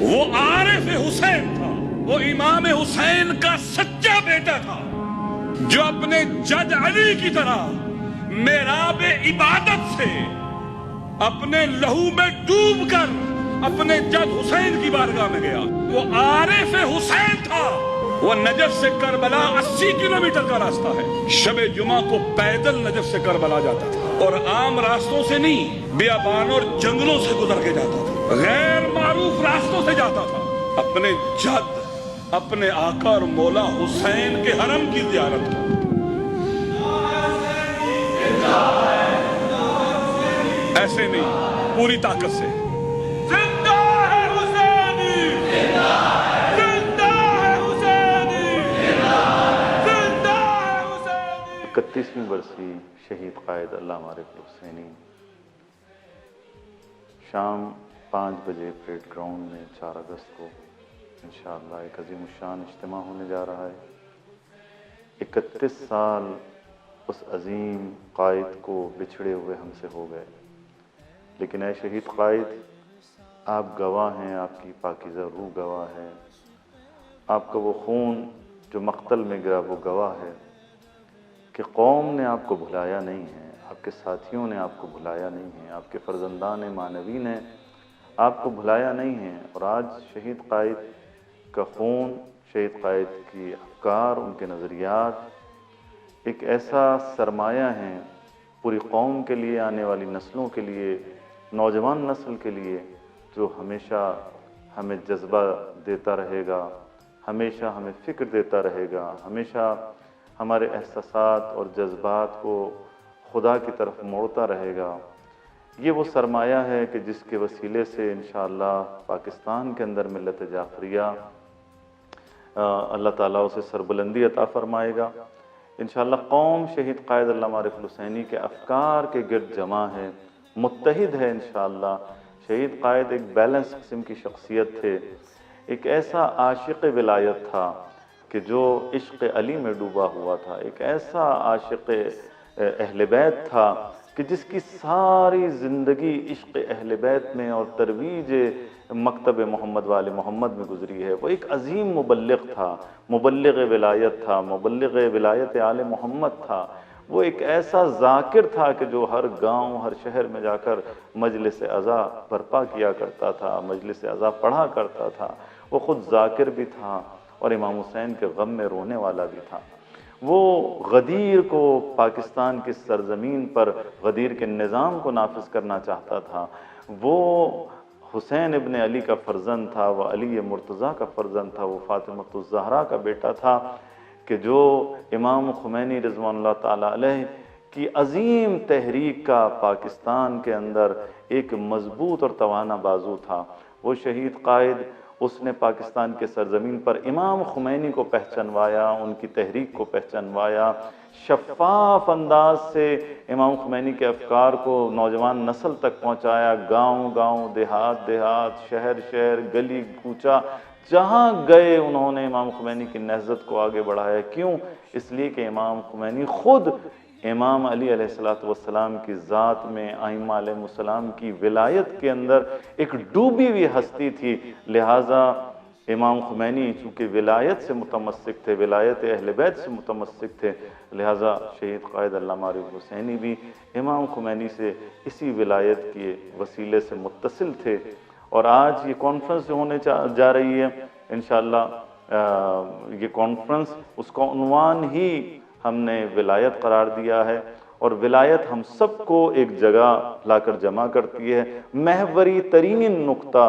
وہ عارف حسین تھا، وہ امام حسین کا سچا بیٹا تھا، جو اپنے جد علی کی طرح محراب عبادت سے اپنے لہو میں ڈوب کر اپنے جد حسین کی بارگاہ میں گیا۔ وہ عارف حسین تھا۔ وہ نجف سے کربلا 80 کلومیٹر کا راستہ ہے۔ شب جمعہ کو پیدل نجف سے کربلا جاتا تھا، اور عام راستوں سے نہیں، بیابانوں اور جنگلوں سے گزر کے جاتا تھا، غیر معروف راستوں سے جاتا تھا، اپنے جد، اپنے آقا اور مولا حسین کے حرم کی زیارت کو۔ ایسے نہیں، پوری طاقت سے زندہ ہے حسینی، زندہ ہے حسینی، زندہ ہے حسینی۔ 31ویں برسی شہید قائد علامہ عارف الحسینی شام 5 بجے پریڈ گراؤنڈ میں 4 اگست کو انشاءاللہ ایک عظیم الشان اجتماع ہونے جا رہا ہے۔ 31 سال اس عظیم قائد کو بچھڑے ہوئے ہم سے ہو گئے، لیکن اے شہید قائد، آپ گواہ ہیں، آپ کی پاکیزہ روح گواہ ہے، آپ کا وہ خون جو مقتل میں گرا وہ گواہ ہے کہ قوم نے آپ کو بھلایا نہیں ہے، آپ کے ساتھیوں نے آپ کو بھلایا نہیں ہے، آپ کے فرزندان معنوی نے آپ کو بھلایا نہیں ہے۔ اور آج شہید قائد کا خون، شہید قائد کی افکار، ان کے نظریات ایک ایسا سرمایہ ہیں پوری قوم کے لیے، آنے والی نسلوں کے لیے، نوجوان نسل کے لیے، جو ہمیشہ ہمیں جذبہ دیتا رہے گا، ہمیشہ ہمیں فکر دیتا رہے گا، ہمیشہ ہمارے احساسات اور جذبات کو خدا کی طرف موڑتا رہے گا۔ یہ وہ سرمایہ ہے کہ جس کے وسیلے سے انشاءاللہ پاکستان کے اندر ملت جعفریہ اللہ تعالیٰ اسے سربلندی عطا فرمائے گا۔ انشاءاللہ قوم شہید قائد علامہ عارف الحسینی کے افکار کے گرد جمع ہے، متحد ہے انشاءاللہ۔ شہید قائد ایک بیلنس قسم کی شخصیت تھے، ایک ایسا عاشق ولایت تھا کہ جو عشق علی میں ڈوبا ہوا تھا، ایک ایسا عاشق اہل بیت تھا کہ جس کی ساری زندگی عشق اہل بیت میں اور ترویج مکتب محمد وآل محمد میں گزری ہے۔ وہ ایک عظیم مبلغ تھا، مبلغ ولایت تھا، مبلغ ولایت آل محمد تھا۔ وہ ایک ایسا ذاکر تھا کہ جو ہر گاؤں، ہر شہر میں جا کر مجلس عزا برپا کیا کرتا تھا، مجلس عزا پڑھا کرتا تھا۔ وہ خود ذاکر بھی تھا اور امام حسین کے غم میں رونے والا بھی تھا۔ وہ غدیر کو پاکستان کی سرزمین پر غدیر کے نظام کو نافذ کرنا چاہتا تھا۔ وہ حسین ابن علی کا فرزند تھا، وہ علی مرتضیٰ کا فرزند تھا، وہ فاطمۃ الزہرا کا بیٹا تھا کہ جو امام خمینی رضوان اللہ تعالیٰ علیہ کی عظیم تحریک کا پاکستان کے اندر ایک مضبوط اور توانا بازو تھا۔ وہ شہید قائد، اس نے پاکستان کے سرزمین پر امام خمینی کو پہچنوایا، ان کی تحریک کو پہچنوایا، شفاف انداز سے امام خمینی کے افکار کو نوجوان نسل تک پہنچایا، گاؤں گاؤں، دیہات دیہات، شہر شہر، گلی کوچہ، جہاں گئے انہوں نے امام خمینی کی نہضت کو آگے بڑھایا۔ کیوں؟ اس لیے کہ امام خمینی خود امام علی علیہ السلام کی ذات میں، ائمہ علیہ السلام کی ولایت کے اندر ایک ڈوبی ہوئی ہستی تھی، لہٰذا امام خمینی چونکہ ولایت سے متمسک تھے، ولایت اہل بیت سے متمسک تھے، لہٰذا شہید قائد علامہ عارف الحسینی بھی امام خمینی سے اسی ولایت کے وسیلے سے متصل تھے۔ اور آج یہ کانفرنس جو ہونے جا رہی ہے انشاءاللہ، یہ کانفرنس، اس کا عنوان ہی ہم نے ولایت قرار دیا ہے، اور ولایت ہم سب کو ایک جگہ لا کر جمع کرتی ہے۔ محوری ترین نقطہ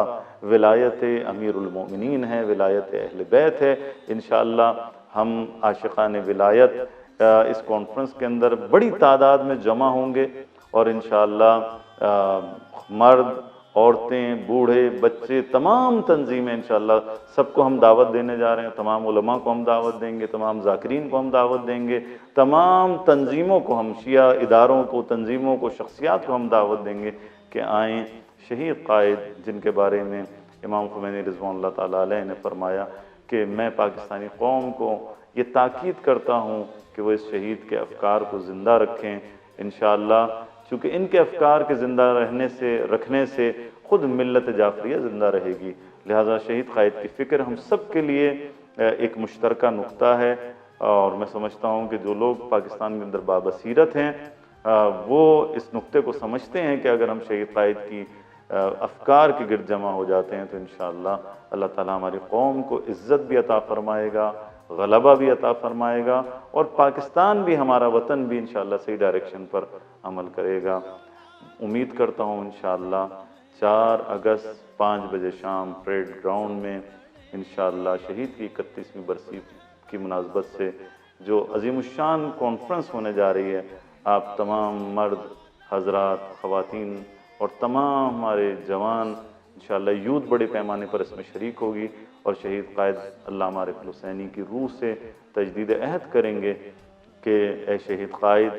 ولایت امیر المومنین ہے، ولایت اہل بیت ہے۔ انشاءاللہ ہم عاشقان ولایت اس کانفرنس کے اندر بڑی تعداد میں جمع ہوں گے، اور انشاءاللہ مرد، عورتیں، بوڑھے، بچے، تمام تنظیمیں انشاءاللہ سب کو ہم دعوت دینے جا رہے ہیں، تمام علماء کو ہم دعوت دیں گے، تمام ذاکرین کو ہم دعوت دیں گے، تمام تنظیموں کو، ہم شیعہ اداروں کو، تنظیموں کو، شخصیات کو ہم دعوت دیں گے کہ آئیں۔ شہید قائد جن کے بارے میں امام خمینی رضوان اللہ تعالیٰ علیہ نے فرمایا کہ میں پاکستانی قوم کو یہ تاکید کرتا ہوں کہ وہ اس شہید کے افکار کو زندہ رکھیں انشاءاللہ، چونکہ ان کے افکار کے زندہ رکھنے سے خود ملت جعفریہ زندہ رہے گی۔ لہٰذا شہید قائد کی فکر ہم سب کے لیے ایک مشترکہ نقطہ ہے، اور میں سمجھتا ہوں کہ جو لوگ پاکستان کے اندر بابصیرت ہیں وہ اس نقطے کو سمجھتے ہیں کہ اگر ہم شہید قائد کی افکار کے گرد جمع ہو جاتے ہیں تو انشاءاللہ اللہ تعالیٰ ہماری قوم کو عزت بھی عطا فرمائے گا، غلبہ بھی عطا فرمائے گا، اور پاکستان بھی، ہمارا وطن بھی انشاءاللہ صحیح ڈائریکشن پر عمل کرے گا۔ امید کرتا ہوں انشاءاللہ 4 اگست 5 بجے شام پریڈ گراؤنڈ میں انشاءاللہ شہید کی 31ویں برسی کی مناسبت سے جو عظیم الشان کانفرنس ہونے جا رہی ہے، آپ تمام مرد حضرات، خواتین اور تمام ہمارے جوان انشاءاللہ یوتھ بڑے پیمانے پر اس میں شریک ہوگی، اور شہید قائد علامہ عارف الحسینی کی روح سے تجدید عہد کریں گے کہ اے شہید قائد،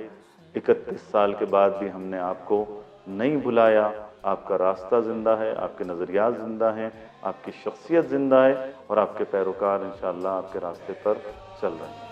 31 سال کے بعد بھی ہم نے آپ کو نہیں بھلایا، آپ کا راستہ زندہ ہے، آپ کے نظریات زندہ ہیں، آپ کی شخصیت زندہ ہے، اور آپ کے پیروکار انشاءاللہ آپ کے راستے پر چل رہے ہیں۔